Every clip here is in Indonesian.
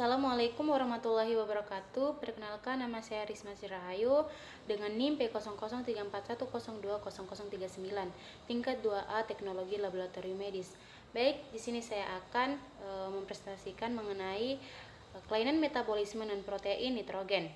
Assalamualaikum warahmatullahi wabarakatuh. Perkenalkan, nama saya Risma Sirahayu dengan NIM P003410200039, tingkat 2A Teknologi Laboratorium Medis. Baik, di sini saya akan mempresentasikan mengenai kelainan metabolisme non-protein nitrogen.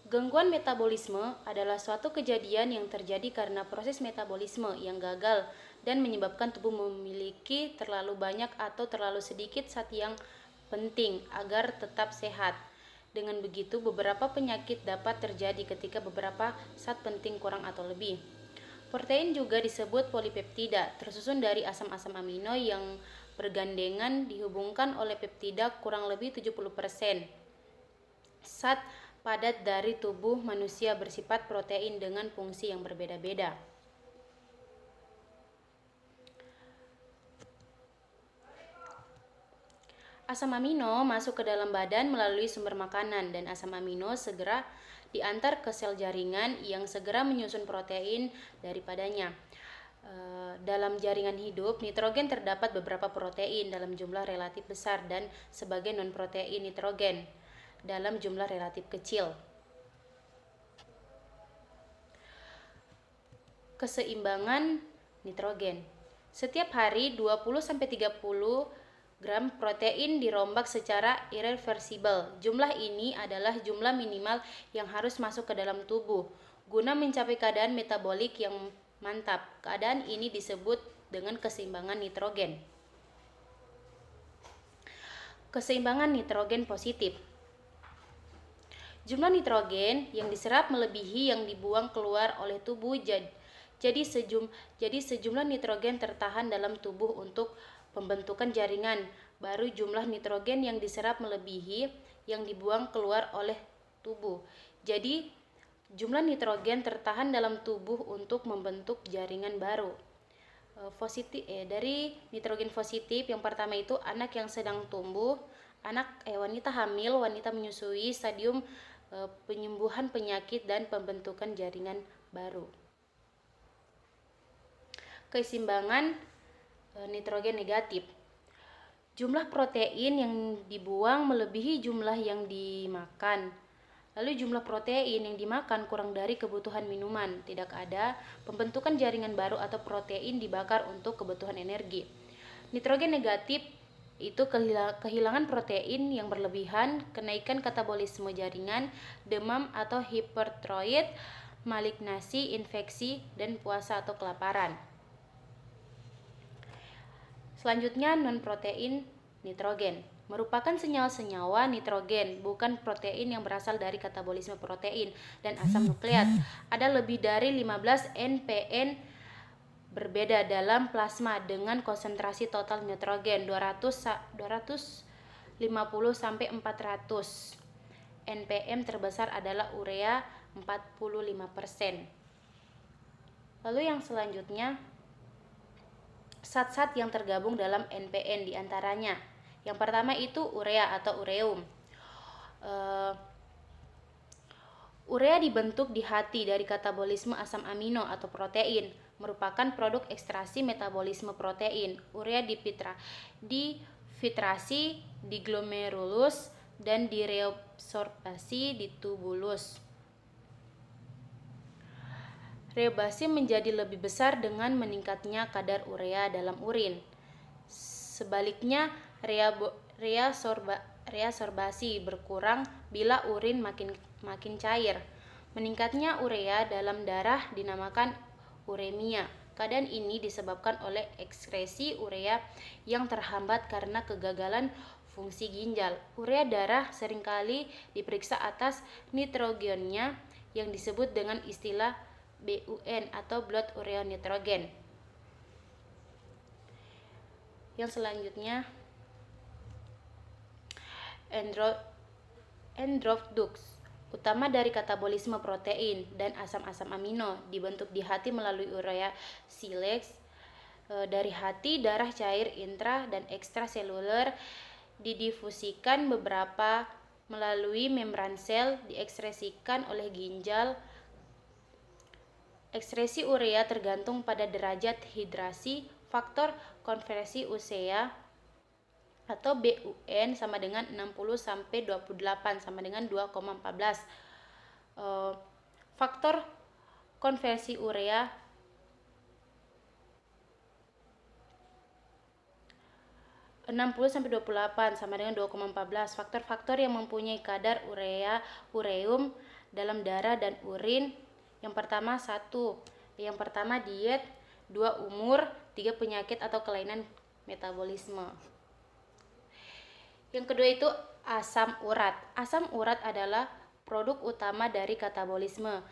Gangguan metabolisme adalah suatu kejadian yang terjadi karena proses metabolisme yang gagal dan menyebabkan tubuh memiliki terlalu banyak atau terlalu sedikit zat yang penting agar tetap sehat. Dengan begitu, beberapa penyakit dapat terjadi ketika beberapa zat penting kurang atau lebih. Protein juga disebut polipeptida, tersusun dari asam-asam amino yang bergandengan dihubungkan oleh peptida kurang lebih 70%. Zat padat dari tubuh manusia bersifat protein dengan fungsi yang berbeda-beda. Asam amino masuk ke dalam badan melalui sumber makanan dan asam amino segera diantar ke sel jaringan yang segera menyusun protein daripadanya. Dalam jaringan hidup, nitrogen terdapat beberapa protein dalam jumlah relatif besar dan sebagai non-protein nitrogen dalam jumlah relatif kecil. Keseimbangan nitrogen. Setiap hari 20-30 gram protein dirombak secara irreversibel. Jumlah ini adalah jumlah minimal yang harus masuk ke dalam tubuh guna mencapai keadaan metabolik yang mantap. Keadaan ini disebut dengan keseimbangan nitrogen. Keseimbangan nitrogen positif. Jumlah nitrogen yang diserap melebihi yang dibuang keluar oleh tubuh, jadi sejumlah nitrogen tertahan dalam tubuh untuk pembentukan jaringan. Baru jumlah nitrogen yang diserap melebihi yang dibuang keluar oleh tubuh. Jadi jumlah nitrogen tertahan dalam tubuh untuk membentuk jaringan baru. Dari nitrogen positif, yang pertama itu anak yang sedang tumbuh, wanita hamil, wanita menyusui, stadium penyembuhan penyakit dan pembentukan jaringan baru. Keseimbangan nitrogen negatif. Jumlah protein yang dibuang melebihi jumlah yang dimakan. Lalu jumlah protein yang dimakan kurang dari kebutuhan minuman. Tidak ada pembentukan jaringan baru atau protein dibakar untuk kebutuhan energi. Nitrogen negatif itu kehilangan protein yang berlebihan, kenaikan katabolisme jaringan, demam atau hipertiroid, malignasi, infeksi, dan puasa atau kelaparan. Selanjutnya, non-protein nitrogen merupakan senyawa nitrogen, bukan protein yang berasal dari katabolisme protein dan asam nukleat. Ada lebih dari 15 NPN berbeda dalam plasma dengan konsentrasi total nitrogen 250 sampai 400. NPM terbesar adalah urea 45%. Lalu yang selanjutnya, zat-zat yang tergabung dalam NPN diantaranya. Yang pertama itu urea atau ureum. Urea dibentuk di hati dari katabolisme asam amino atau protein, merupakan produk ekstrasi metabolisme protein. Urea difiltrasi di glomerulus dan direabsorbasi di tubulus. Reabsorpsi menjadi lebih besar dengan meningkatnya kadar urea dalam urin. Sebaliknya, reabsorbasi berkurang bila urin makin cair. Meningkatnya urea dalam darah dinamakan uremia. Keadaan ini disebabkan oleh ekskresi urea yang terhambat karena kegagalan fungsi ginjal. Urea darah seringkali diperiksa atas nitrogennya yang disebut dengan istilah BUN atau blood urea nitrogen. Yang selanjutnya, endophthalmus utama dari katabolisme protein dan asam-asam amino dibentuk di hati melalui urea silase. Dari hati, darah cair intra dan ekstraseluler didifusikan beberapa melalui membran sel, diekskresikan oleh ginjal. Ekskresi urea tergantung pada derajat hidrasi faktor konversi urea atau BUN sama dengan 60 sampai 28 sama dengan 2,14. Faktor konversi urea 60 sampai 28 sama dengan 2,14. Faktor-faktor yang mempunyai kadar ureum dalam darah dan urin. Yang pertama diet, 2 umur, 3 penyakit atau kelainan metabolisme. Yang kedua itu asam urat. Asam urat adalah produk utama dari katabolisme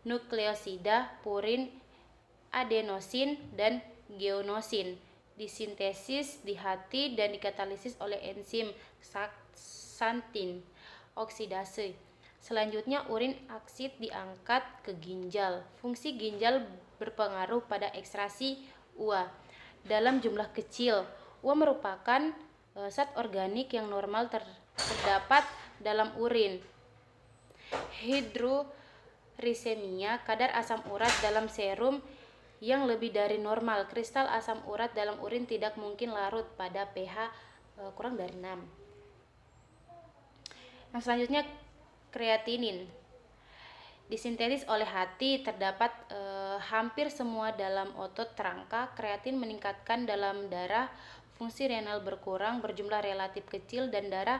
nukleosida, purin, adenosin, dan geonosin. Disintesis di hati dan dikatalisis oleh enzim xantin oksidase. Selanjutnya urin aksid diangkat ke ginjal. Fungsi ginjal berpengaruh pada ekstraksi UA dalam jumlah kecil. UA merupakan zat organik yang normal terdapat dalam urin. Hidrorisemia, kadar asam urat dalam serum yang lebih dari normal. Kristal asam urat dalam urin tidak mungkin larut pada pH kurang dari 6. Yang selanjutnya kreatinin. Disintetis oleh hati, terdapat hampir semua dalam otot rangka. Kreatin meningkatkan dalam darah, fungsi renal berkurang, berjumlah relatif kecil dan darah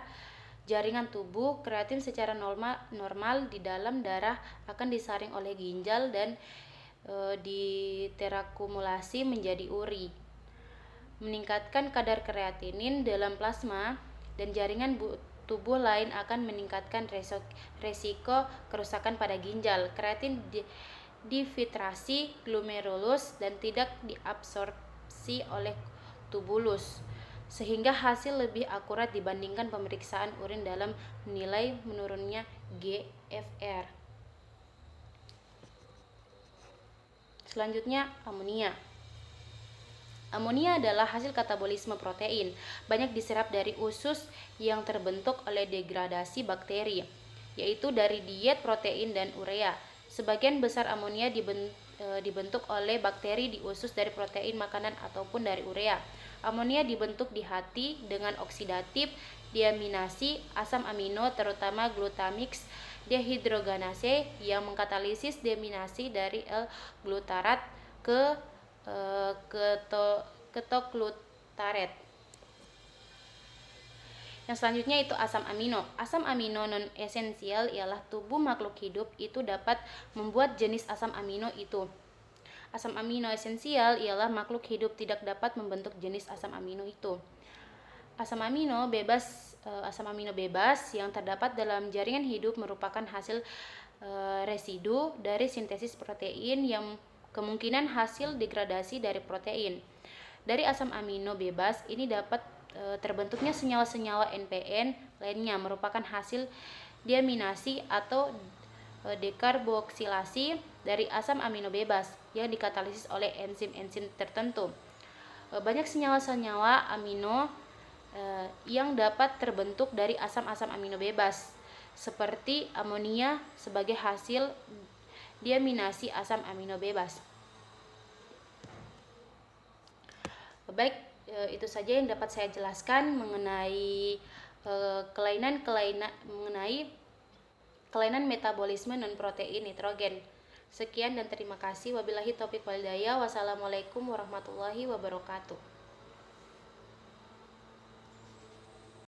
jaringan tubuh. Kreatin secara normal di dalam darah akan disaring oleh ginjal dan diterakumulasi menjadi uri. Meningkatkan kadar kreatinin dalam plasma dan jaringan tubuh lain akan meningkatkan resiko kerusakan pada ginjal. Kreatin difiltrasi glomerulus dan tidak diabsorpsi oleh tubulus, sehingga hasil lebih akurat dibandingkan pemeriksaan urin dalam menilai menurunnya GFR. Selanjutnya amonia. Amonia adalah hasil katabolisme protein, banyak diserap dari usus yang terbentuk oleh degradasi bakteri, yaitu dari diet protein dan urea. Sebagian besar amonia dibentuk oleh bakteri di usus dari protein makanan ataupun dari urea. Amonia dibentuk di hati dengan oksidatif deaminasi asam amino, terutama glutamix dehidrogenase yang mengkatalisis deaminasi dari L-glutarat ke ketoglutarat. Yang selanjutnya itu asam amino. Asam amino non esensial ialah tubuh makhluk hidup itu dapat membuat jenis asam amino itu. Asam amino esensial ialah makhluk hidup tidak dapat membentuk jenis asam amino itu. Asam amino bebas yang terdapat dalam jaringan hidup merupakan hasil residu dari sintesis protein yang kemungkinan hasil degradasi dari protein. Dari asam amino bebas ini dapat terbentuknya senyawa-senyawa NPN lainnya merupakan hasil deaminasi atau dekarboksilasi dari asam amino bebas yang dikatalisis oleh enzim-enzim tertentu. Banyak senyawa-senyawa amino yang dapat terbentuk dari asam-asam amino bebas, seperti amonia sebagai hasil deaminasi asam amino bebas. Baik, itu saja yang dapat saya jelaskan mengenai kelainan metabolisme non-protein nitrogen. Sekian dan terima kasih. Wabillahi taufiq wal hidayah. Wassalamualaikum warahmatullahi wabarakatuh.